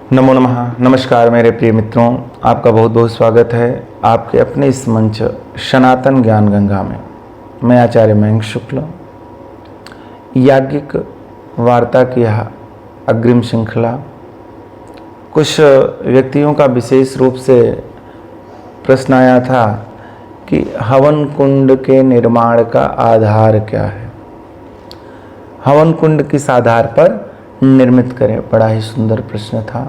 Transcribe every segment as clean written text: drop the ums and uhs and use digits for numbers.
नमो नमः। नमस्कार मेरे प्रिय मित्रों, आपका बहुत बहुत स्वागत है आपके अपने इस मंच सनातन ज्ञान गंगा में। मैं आचार्य मयंक शुक्ल। याज्ञिक वार्ता की यह अग्रिम श्रृंखला, कुछ व्यक्तियों का विशेष रूप से प्रश्न आया था कि हवन कुंड के निर्माण का आधार क्या है, हवन कुंड किस आधार पर निर्मित करें। बड़ा ही सुंदर प्रश्न था।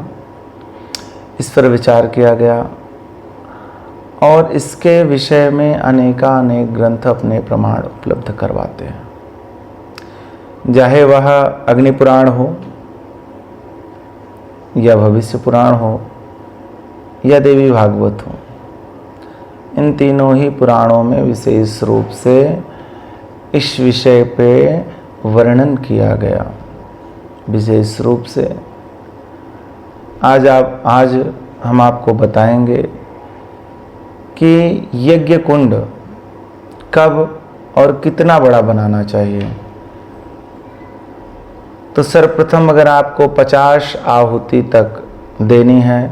इस पर विचार किया गया और इसके विषय में अनेक ग्रंथ अपने प्रमाण उपलब्ध करवाते हैं। चाहे वह अग्नि पुराण हो या भविष्य पुराण हो या देवी भागवत हो, इन तीनों ही पुराणों में विशेष रूप से इस विषय पे वर्णन किया गया। विशेष रूप से आज हम आपको बताएंगे कि यज्ञ कुंड कब और कितना बड़ा बनाना चाहिए। तो सर्वप्रथम अगर आपको 50 आहुति तक देनी है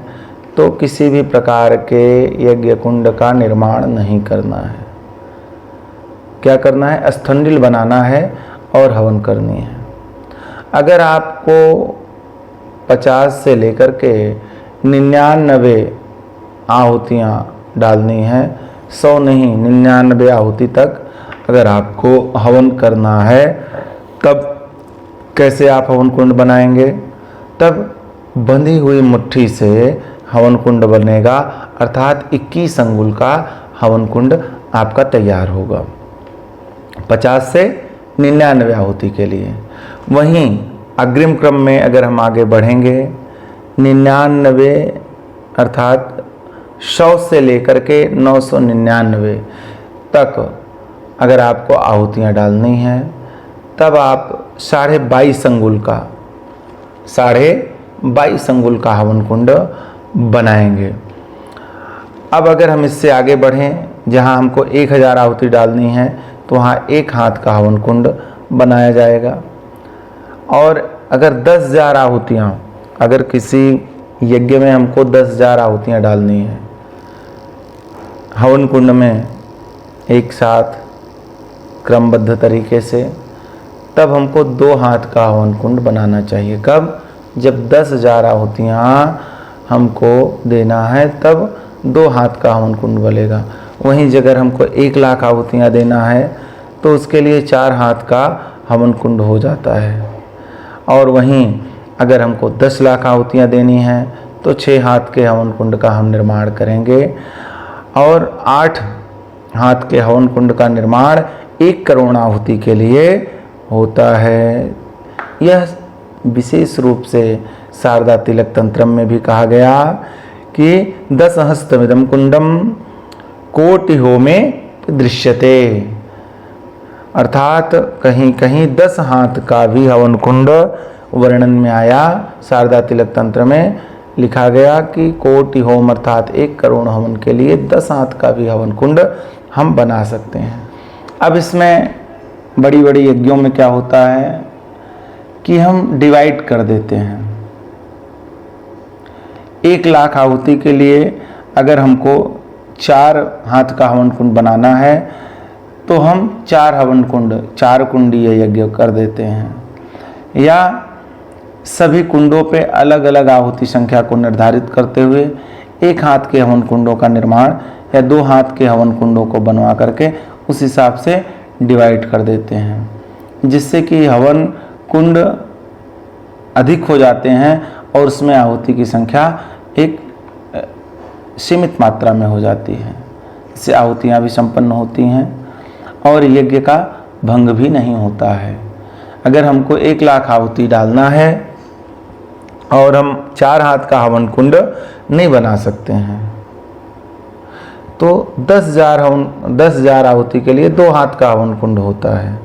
तो किसी भी प्रकार के यज्ञ कुंड का निर्माण नहीं करना है। क्या करना है? स्थंडिल बनाना है और हवन करनी है। अगर आपको 50 से लेकर के 99 आहुतियाँ डालनी है, 100 नहीं 99 आहुति तक अगर आपको हवन करना है, तब कैसे आप हवन कुंड बनाएंगे? तब बंधी हुई मुट्ठी से हवन कुंड बनेगा, अर्थात 21 अंगुल का हवन कुंड आपका तैयार होगा 50 से 99 आहुति के लिए। वहीं अग्रिम क्रम में अगर हम आगे बढ़ेंगे, 99 अर्थात 100 से लेकर के 999 तक अगर आपको आहुतियाँ डालनी हैं, तब आप 22.5 अंगुल का हवन कुंड बनाएंगे। अब अगर हम इससे आगे बढ़ें, जहाँ हमको 1000 आहुति डालनी है तो वहाँ 1 हाथ का हवन कुंड बनाया जाएगा। और अगर 10,000 आहुतियाँ, अगर किसी यज्ञ में हमको 10,000 आहुतियाँ डालनी है हवन कुंड में एक साथ क्रमबद्ध तरीके से, तब हमको 2 हाथ का हवन कुंड बनाना चाहिए। कब? जब 10,000 आहुतियाँ हमको देना है तब 2 हाथ का हवन कुंड बनेगा। वहीं अगर हमको 1 लाख आहुतियाँ देना है तो उसके लिए 4 हाथ का हवन कुंड हो जाता है। और वहीं अगर हमको 10 लाख आहुतियाँ देनी हैं तो 6 हाथ के हवन कुंड का हम निर्माण करेंगे। और 8 हाथ के हवन कुंड का निर्माण 1 करोड़ आहुति के लिए होता है। यह विशेष रूप से शारदा तिलक तंत्रम में भी कहा गया कि 10 हस्तमिदं कुंडम कोटि होमे दृश्यते, अर्थात कहीं कहीं 10 हाथ का भी हवन कुंड वर्णन में आया। शारदा तिलक तंत्र में लिखा गया कि कोटि होम अर्थात 1 करोड़ हवन के लिए 10 हाथ का भी हवन कुंड हम बना सकते हैं। अब इसमें बड़ी बड़ी यज्ञों में क्या होता है कि हम डिवाइड कर देते हैं। 1 लाख आहुति के लिए अगर हमको 4 हाथ का हवन कुंड बनाना है तो हम 4 हवन कुंड, 4 कुंडीय यज्ञ कर देते हैं। या सभी कुंडों पे अलग अलग आहुति संख्या को निर्धारित करते हुए 1 हाथ के हवन कुंडों का निर्माण या 2 हाथ के हवन कुंडों को बनवा करके उस हिसाब से डिवाइड कर देते हैं, जिससे कि हवन कुंड अधिक हो जाते हैं और उसमें आहुति की संख्या एक सीमित मात्रा में हो जाती है। इससे आहुतियाँ भी संपन्न होती हैं और यज्ञ का भंग भी नहीं होता है। अगर हमको 1 लाख आहुति डालना है और हम 4 हाथ का हवन कुंड नहीं बना सकते हैं, तो 10,000 आहुति के लिए 2 हाथ का हवन कुंड होता है।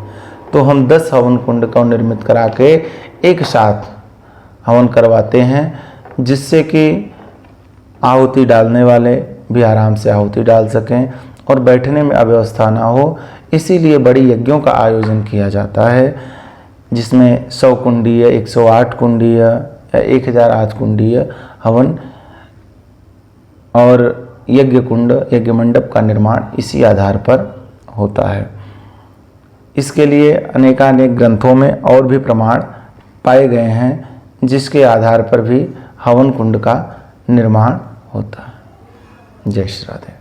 तो हम 10 हवन कुंड को निर्मित करा के एक साथ हवन करवाते हैं, जिससे कि आहुति डालने वाले भी आराम से आहुति डाल सकें और बैठने में अव्यवस्था ना हो। इसीलिए बड़ी यज्ञों का आयोजन किया जाता है, जिसमें 100 कुंडीय, 108 कुंडीय या 1000 आठ कुंडीय हवन और यज्ञ कुंड, यज्ञ मंडप का निर्माण इसी आधार पर होता है। इसके लिए अनेकानेक ग्रंथों में और भी प्रमाण पाए गए हैं, जिसके आधार पर भी हवन कुंड का निर्माण होता है। जय श्री राधे।